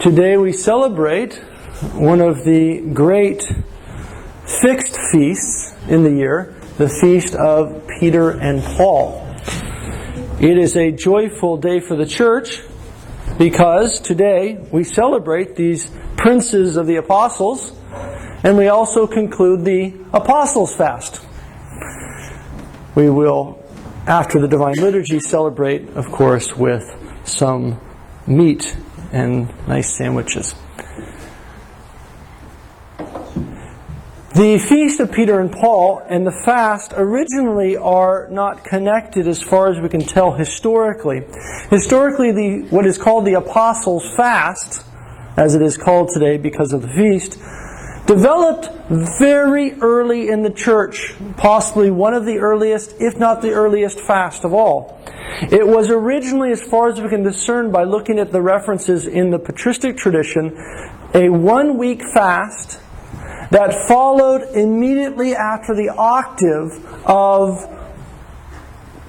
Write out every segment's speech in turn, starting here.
Today we celebrate one of the great fixed feasts in the year, the Feast of Peter and Paul. It is a joyful day for the church because today we celebrate these princes of the apostles, and we also conclude the Apostles' Fast. We will, after the Divine Liturgy, celebrate, of course, with some meat and nice sandwiches. The Feast of Peter and Paul and the fast originally are not connected as far as we can tell historically. Historically, what is called the Apostles' Fast, as it is called today because of the feast, developed very early in the church, possibly one of the earliest, if not the earliest fast of all. It was originally, as far as we can discern by looking at the references in the patristic tradition, a 1-week fast that followed immediately after the octave of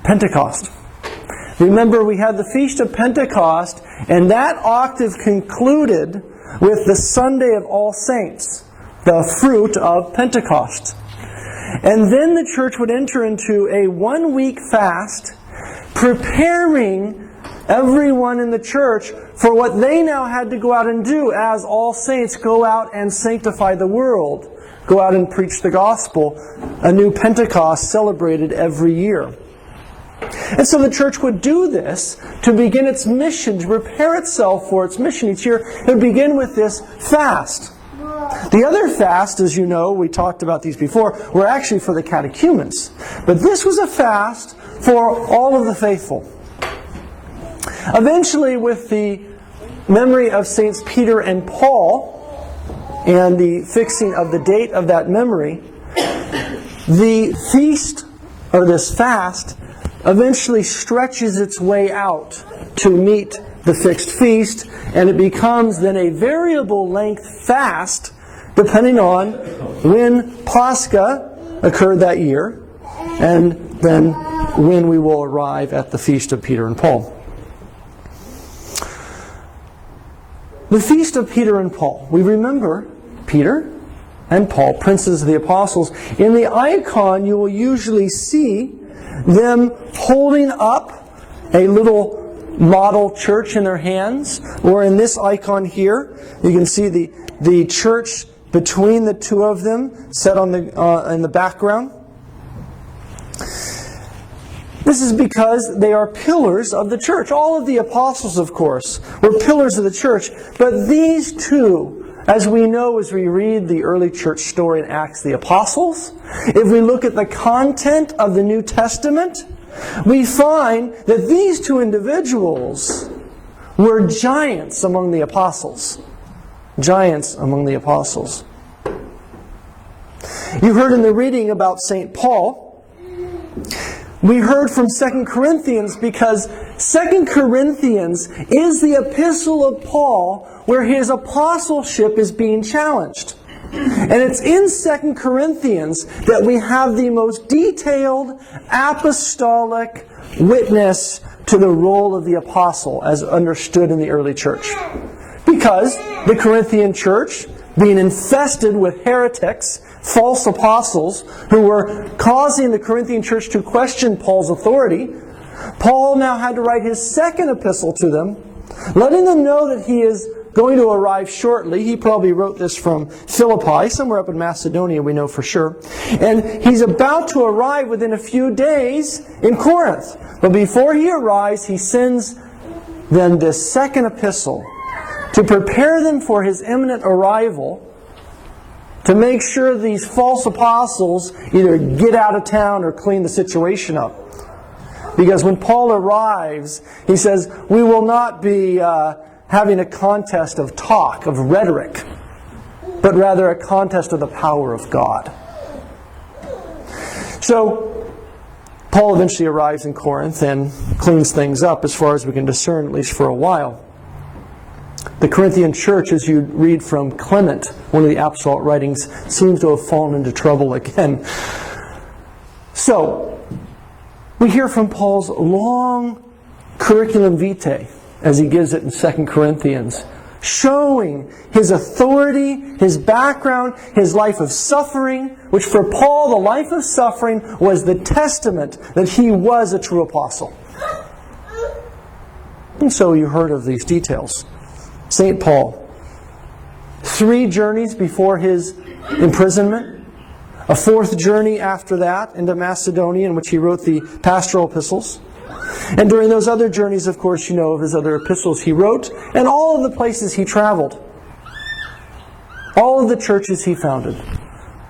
Pentecost. Remember, we had the Feast of Pentecost, and that octave concluded with the Sunday of All Saints, the fruit of Pentecost. And then the church would enter into a 1-week fast, preparing everyone in the church for what they now had to go out and do as all saints go out and sanctify the world, go out and preach the gospel, a new Pentecost celebrated every year. And so the church would do this to begin its mission, to prepare itself for its mission each year. It would begin with this fast. The other fast, as you know, we talked about these before, were actually for the catechumens. But this was a fast for all of the faithful. Eventually, with the memory of Saints Peter and Paul and the fixing of the date of that memory, the feast, or this fast, eventually stretches its way out to meet the fixed feast, and it becomes then a variable length fast depending on when Pascha occurred that year and then when we will arrive at the Feast of Peter and Paul. The Feast of Peter and Paul. We remember Peter and Paul, princes of the apostles. In the icon, you will usually see them holding up a little model church in their hands. Or in this icon here, you can see the church between the two of them set on in the background. This is because they are pillars of the church. All of the apostles, of course, were pillars of the church. But these two, as we know as we read the early church story in Acts of the Apostles, if we look at the content of the New Testament, we find that these two individuals were giants among the apostles. Giants among the apostles. You heard in the reading about St. Paul. We heard from 2 Corinthians because 2 Corinthians is the epistle of Paul where his apostleship is being challenged. And it's in 2 Corinthians that we have the most detailed apostolic witness to the role of the apostle as understood in the early church. Because the Corinthian church, being infested with heretics, false apostles, who were causing the Corinthian church to question Paul's authority, Paul now had to write his second epistle to them, letting them know that he is going to arrive shortly. He probably wrote this from Philippi, somewhere up in Macedonia, we know for sure. And he's about to arrive within a few days in Corinth. But before he arrives, he sends them this second epistle to prepare them for his imminent arrival, to make sure these false apostles either get out of town or clean the situation up. Because when Paul arrives, he says, we will not be having a contest of talk, of rhetoric, but rather a contest of the power of God. So, Paul eventually arrives in Corinth and cleans things up as far as we can discern, at least for a while. The Corinthian church, as you read from Clement, one of the apostolic writings, seems to have fallen into trouble again. So, we hear from Paul's long curriculum vitae, as he gives it in 2 Corinthians, showing his authority, his background, his life of suffering, which for Paul, the life of suffering was the testament that he was a true apostle. And so you heard of these details. St. Paul, 3 journeys before his imprisonment, a 4th journey after that into Macedonia, in which he wrote the pastoral epistles. And during those other journeys, of course, you know of his other epistles he wrote, and all of the places he traveled. All of the churches he founded.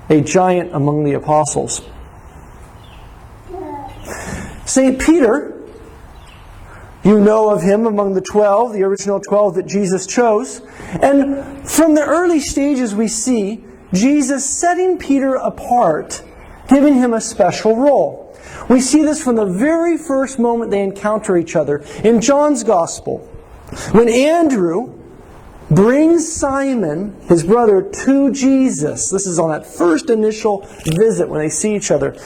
A giant among the apostles. St. Peter, you know of him among the 12, the original 12 that Jesus chose. And from the early stages we see Jesus setting Peter apart, giving him a special role. We see this from the very first moment they encounter each other in John's Gospel. When Andrew brings Simon, his brother, to Jesus. This is on that first initial visit when they see each other.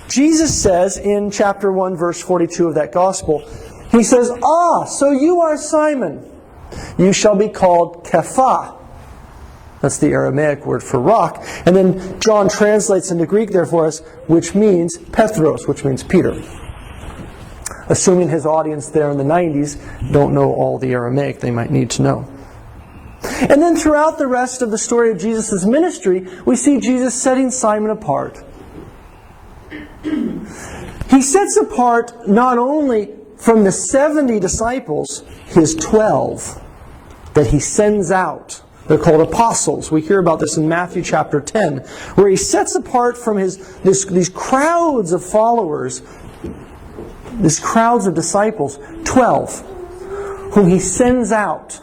Jesus says in chapter 1, verse 42 of that Gospel, he says, "Ah, so you are Simon. You shall be called Kepha." That's the Aramaic word for rock. And then John translates into Greek there for us, which means Petros, which means Peter. Assuming his audience there in the 90s don't know all the Aramaic they might need to know. And then throughout the rest of the story of Jesus' ministry, we see Jesus setting Simon apart. He sets apart not only from the 70 disciples, his 12 that he sends out. They're called apostles. We hear about this in Matthew chapter 10, where he sets apart from these crowds of followers, these crowds of disciples, 12, whom he sends out.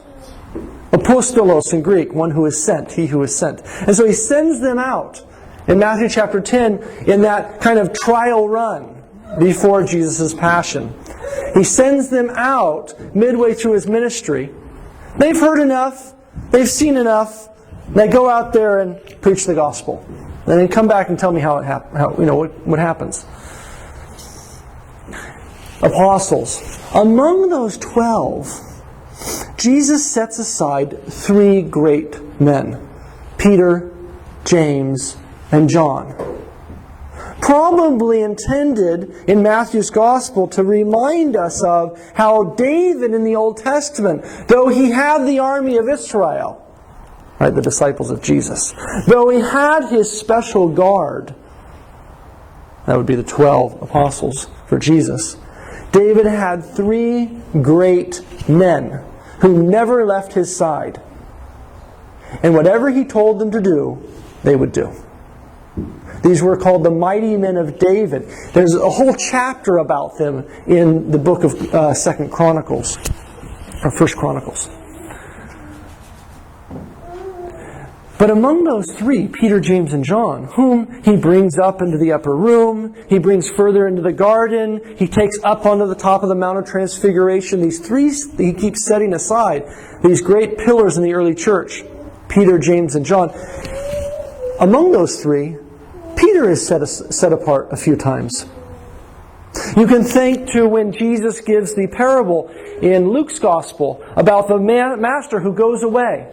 Apostolos in Greek, one who is sent, he who is sent. And so he sends them out in Matthew chapter 10 in that kind of trial run before Jesus' passion. He sends them out midway through his ministry. They've heard enough. They've seen enough. They go out there and preach the gospel. And then come back and tell me what happens. Apostles. Among those 12, Jesus sets aside 3 great men. Peter, James, and John. Probably intended in Matthew's Gospel to remind us of how David in the Old Testament, though he had the army of Israel, right, the disciples of Jesus, though he had his special guard, that would be the 12 apostles for Jesus, David had 3 great men who never left his side. And whatever he told them to do, they would do. These were called the mighty men of David. There's a whole chapter about them in the book of 2 Chronicles, or 1 Chronicles. But among those 3, Peter, James, and John, whom he brings up into the upper room, he brings further into the garden, he takes up onto the top of the Mount of Transfiguration, these 3 he keeps setting aside, these great pillars in the early church, Peter, James, and John. Among those 3, Peter is set apart a few times. You can think to when Jesus gives the parable in Luke's Gospel about the master who goes away.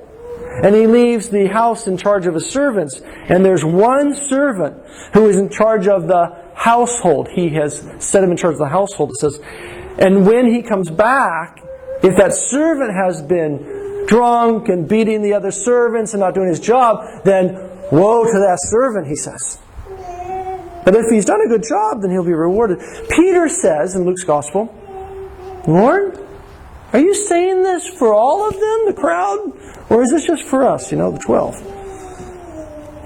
And he leaves the house in charge of his servants. And there's one servant who is in charge of the household. He has set him in charge of the household, it says. And when he comes back, if that servant has been drunk and beating the other servants and not doing his job, then woe to that servant, he says. But if he's done a good job, then he'll be rewarded. Peter says in Luke's Gospel, "Lord, are you saying this for all of them, the crowd? Or is this just for us, the 12?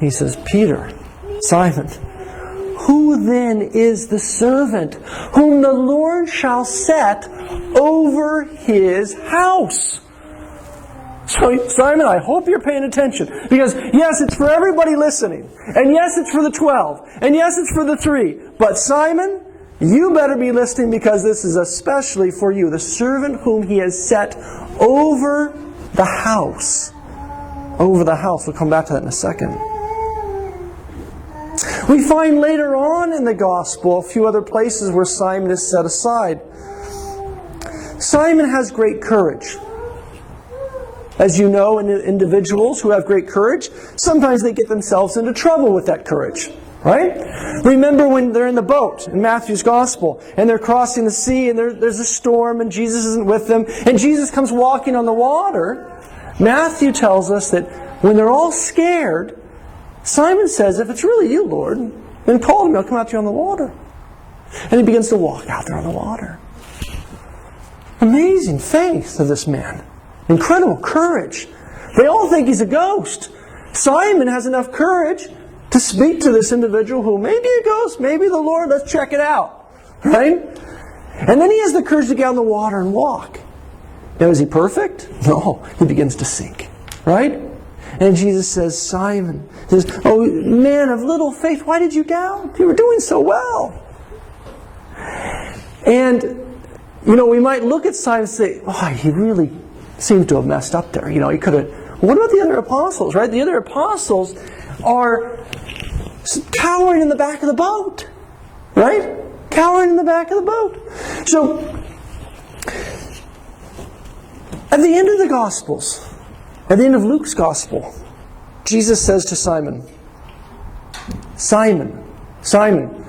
He says, "Peter, Simon, who then is the servant whom the Lord shall set over his house?" So, Simon, I hope you're paying attention. Because, yes, it's for everybody listening. And yes, it's for the 12. And yes, it's for the 3. But Simon, you better be listening because this is especially for you. The servant whom he has set over the house. Over the house. We'll come back to that in a second. We find later on in the Gospel a few other places where Simon is set aside. Simon has great courage. as you know, individuals who have great courage, sometimes they get themselves into trouble with that courage. Right? Remember when they're in the boat in Matthew's Gospel and they're crossing the sea and there's a storm and Jesus isn't with them and Jesus comes walking on the water. Matthew tells us that when they're all scared, Simon says, if it's really you, Lord, then call me, I'll come out to you on the water. And he begins to walk out there on the water. Amazing faith of this man. Incredible courage. They all think he's a ghost. Simon has enough courage to speak to this individual who may be a ghost, maybe the Lord, let's check it out. Right? And then he has the courage to get on the water and walk. Now, is he perfect? No. He begins to sink. Right? And Jesus says, Simon, says, oh, man of little faith, why did you doubt? You were doing so well. And, we might look at Simon and say, oh, he really seems to have messed up there. He could have... What about the other apostles, right? The other apostles are cowering in the back of the boat. Right? Cowering in the back of the boat. So, at the end of the Gospels, at the end of Luke's Gospel, Jesus says to Simon, Simon, Simon,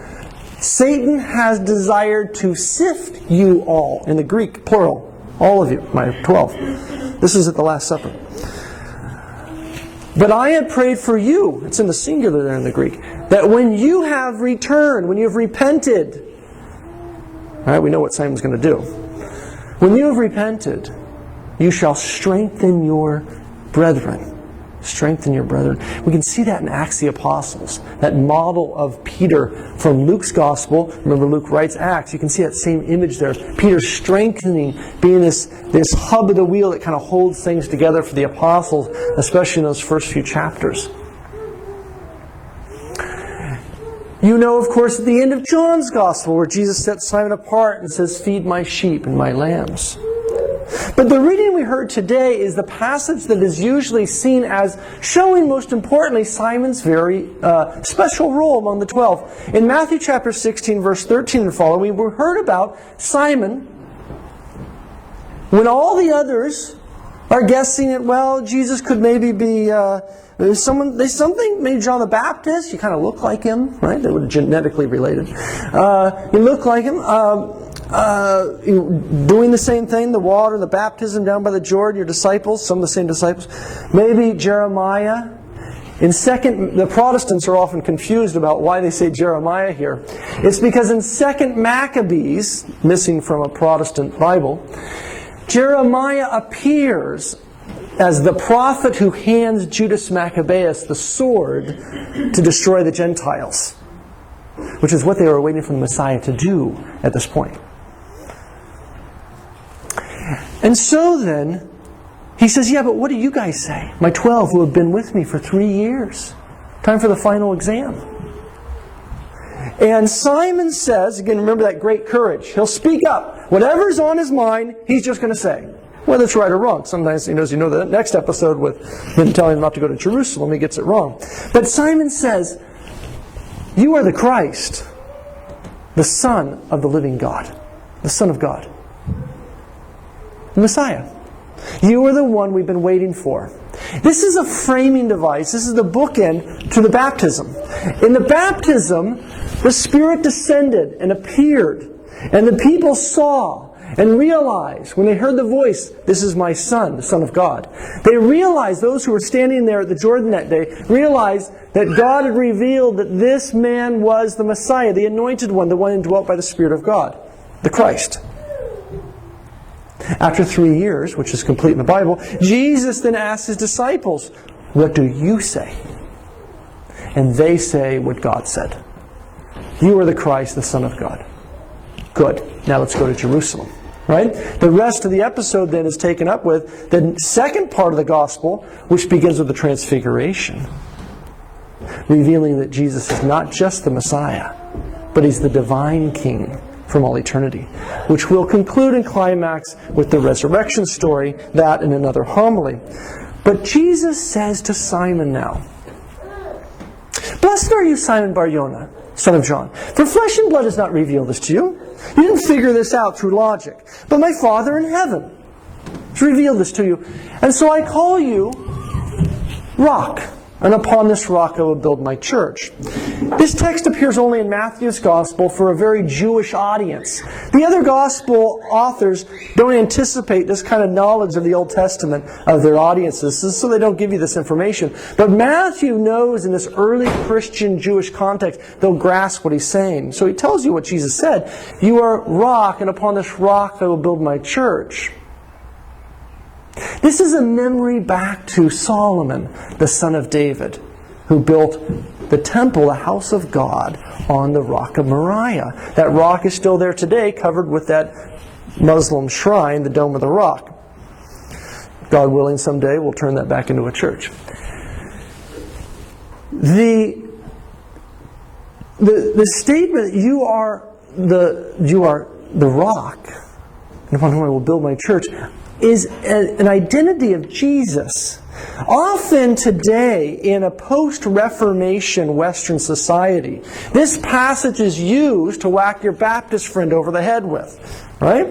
Satan has desired to sift you all. In the Greek, plural. All of you, my 12. This is at the Last Supper. But I had prayed for you, it's in the singular there in the Greek, that when you have returned, when you have repented, right, we know what Simon's going to do. When you have repented, you shall strengthen your brethren. Strengthen your brethren. We can see that in Acts of the Apostles, that model of Peter from Luke's Gospel. Remember, Luke writes Acts. You can see that same image there. Peter strengthening, being this hub of the wheel that kind of holds things together for the apostles, especially in those first few chapters. You know, of course, at the end of John's Gospel, where Jesus sets Simon apart and says, feed my sheep and my lambs. But the reading we heard today is the passage that is usually seen as showing, most importantly, Simon's very special role among the 12. In Matthew chapter 16, verse 13 and following, we heard about Simon when all the others are guessing that, well, Jesus could maybe be something, maybe John the Baptist. You kind of look like him, right? They were genetically related. You look like him. Doing the same thing, the water, the baptism down by the Jordan, your disciples, some of the same disciples. Maybe Jeremiah. The Protestants are often confused about why they say Jeremiah here. It's because in 2 Maccabees, missing from a Protestant Bible, Jeremiah appears as the prophet who hands Judas Maccabeus the sword to destroy the Gentiles, which is what they were waiting for the Messiah to do at this point. And so then, he says, yeah, but what do you guys say? My 12 who have been with me for 3 years. Time for the final exam. And Simon says, again, remember that great courage. He'll speak up. Whatever's on his mind, he's just going to say. Whether it's right or wrong. Sometimes, as you know, the next episode with him telling him not to go to Jerusalem, he gets it wrong. But Simon says, you are the Christ, the Son of the living God. The Son of God. The Messiah. You are the one we've been waiting for. This is a framing device. This is the bookend to the baptism. In the baptism, the Spirit descended and appeared. And the people saw and realized, when they heard the voice, this is my Son, the Son of God. They realized, those who were standing there at the Jordan that day, realized that God had revealed that this man was the Messiah, the anointed one, the one indwelt by the Spirit of God, the Christ. After 3 years, which is complete in the Bible, Jesus then asks his disciples, what do you say? And they say what God said. You are the Christ, the Son of God. Good. Now let's go to Jerusalem. Right? The rest of the episode then is taken up with the second part of the gospel, which begins with the transfiguration. Revealing that Jesus is not just the Messiah, but he's the divine King from all eternity, which will conclude and climax with the resurrection story, that in another homily. But Jesus says to Simon now, blessed are you, Simon Bar-Yona, son of John, for flesh and blood has not revealed this to you. You didn't figure this out through logic, but my Father in heaven. He's revealed this to you. And so I call you rock. And upon this rock I will build my church. This text appears only in Matthew's Gospel for a very Jewish audience. The other Gospel authors don't anticipate this kind of knowledge of the Old Testament of their audiences, so they don't give you this information. But Matthew knows in this early Christian Jewish context, they'll grasp what he's saying. So he tells you what Jesus said. You are rock, and upon this rock I will build my church. This is a memory back to Solomon, the son of David, who built the temple, the house of God, on the rock of Moriah. That rock is still there today, covered with that Muslim shrine, the Dome of the Rock. God willing, someday we'll turn that back into a church. The statement, you are the rock, and upon whom I will build my church, is an identity of Jesus. Often today, in a post-Reformation Western society, this passage is used to whack your Baptist friend over the head with. Right?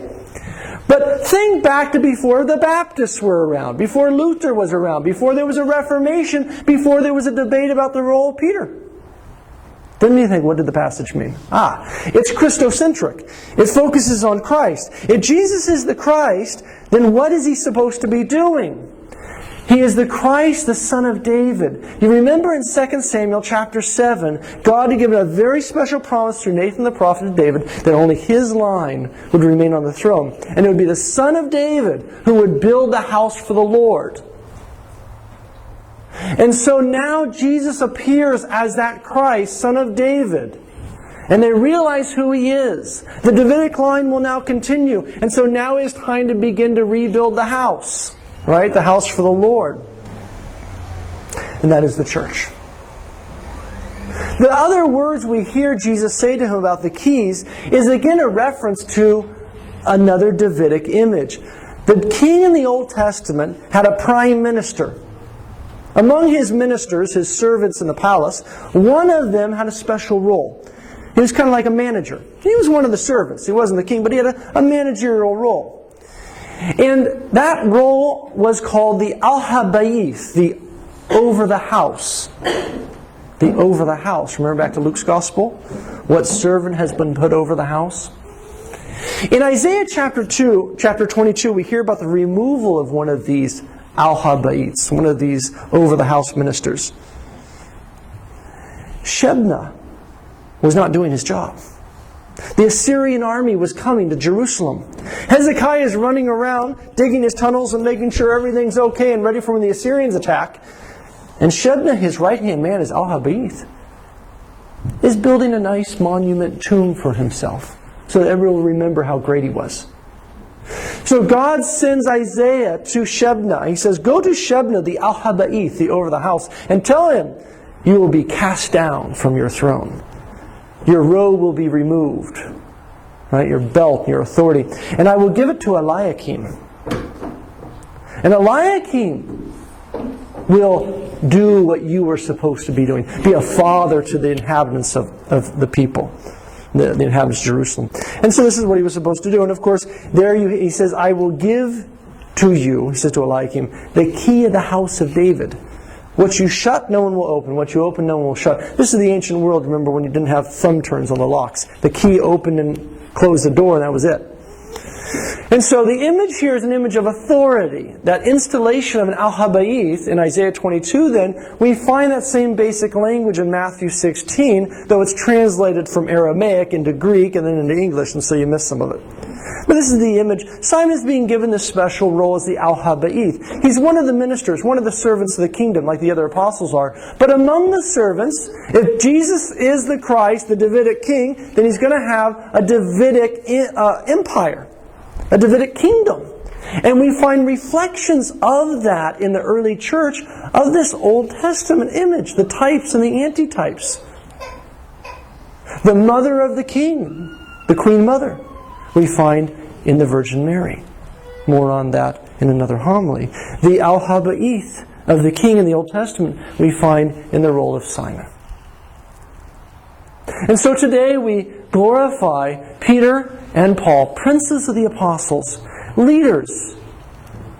But think back to before the Baptists were around, before Luther was around, before there was a Reformation, before there was a debate about the role of Peter. Then you think, what did the passage mean? It's Christocentric. It focuses on Christ. If Jesus is the Christ, then what is He supposed to be doing? He is the Christ, the Son of David. You remember in 2 Samuel chapter 7, God had given a very special promise through Nathan the prophet to David that only his line would remain on the throne. And it would be the Son of David who would build the house for the Lord. And so now Jesus appears as that Christ, Son of David. And they realize who He is. The Davidic line will now continue. And so now it's time to begin to rebuild the house. Right? The house for the Lord. And that is the church. The other words we hear Jesus say to him about the keys is again a reference to another Davidic image. The king in the Old Testament had a prime minister. Among his ministers, his servants in the palace, one of them had a special role. He was kind of like a manager. He was one of the servants. He wasn't the king, but he had a managerial role. And that role was called the Al-Habayith, the over the house. The over the house. Remember back to Luke's Gospel? What servant has been put over the house? In Isaiah chapter 22, we hear about the removal of one of these Al-Habayiths, one of these over-the-house ministers. Shebna was not doing his job. The Assyrian army was coming to Jerusalem. Hezekiah is running around, digging his tunnels and making sure everything's okay and ready for when the Assyrians attack. And Shebna, his right-hand man, is Al-Habayith, is building a nice monument tomb for himself so that everyone will remember how great he was. So God sends Isaiah to Shebna. He says, go to Shebna, the Al-Habayith, the over the house, and tell him, you will be cast down from your throne. Your robe will be removed. Right? Your belt, your authority. And I will give it to Eliakim. And Eliakim will do what you were supposed to be doing. Be a father to the inhabitants of the people. The inhabitants of Jerusalem. And so this is what he was supposed to do. And of course, he says, I will give to you, he says to Eliakim, the key of the house of David. What you shut, no one will open. What you open, no one will shut. This is the ancient world, remember, when you didn't have thumb turns on the locks. The key opened and closed the door, and that was it. And so the image here is an image of authority. That installation of an Al-Habayith in Isaiah 22, then, we find that same basic language in Matthew 16, though it's translated from Aramaic into Greek and then into English, and so you miss some of it. But this is the image. Simon's being given this special role as the Al-Habayith. He's one of the ministers, one of the servants of the kingdom, like the other apostles are. But among the servants, if Jesus is the Christ, the Davidic king, then he's going to have a Davidic empire. A Davidic kingdom. And we find reflections of that in the early church of this Old Testament image, the types and the antitypes. The mother of the king, the Queen Mother, we find in the Virgin Mary. More on that in another homily. The Al-Habayith of the king in the Old Testament we find in the role of Simon. And so today we glorify Peter and Paul, princes of the apostles, leaders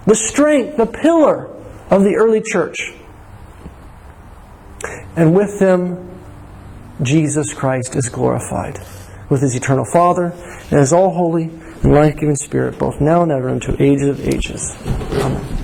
the strength, the pillar of the early church. And with them, Jesus Christ is glorified with His eternal Father and His all-holy and life-giving Spirit, both now and ever, into ages of ages. Amen.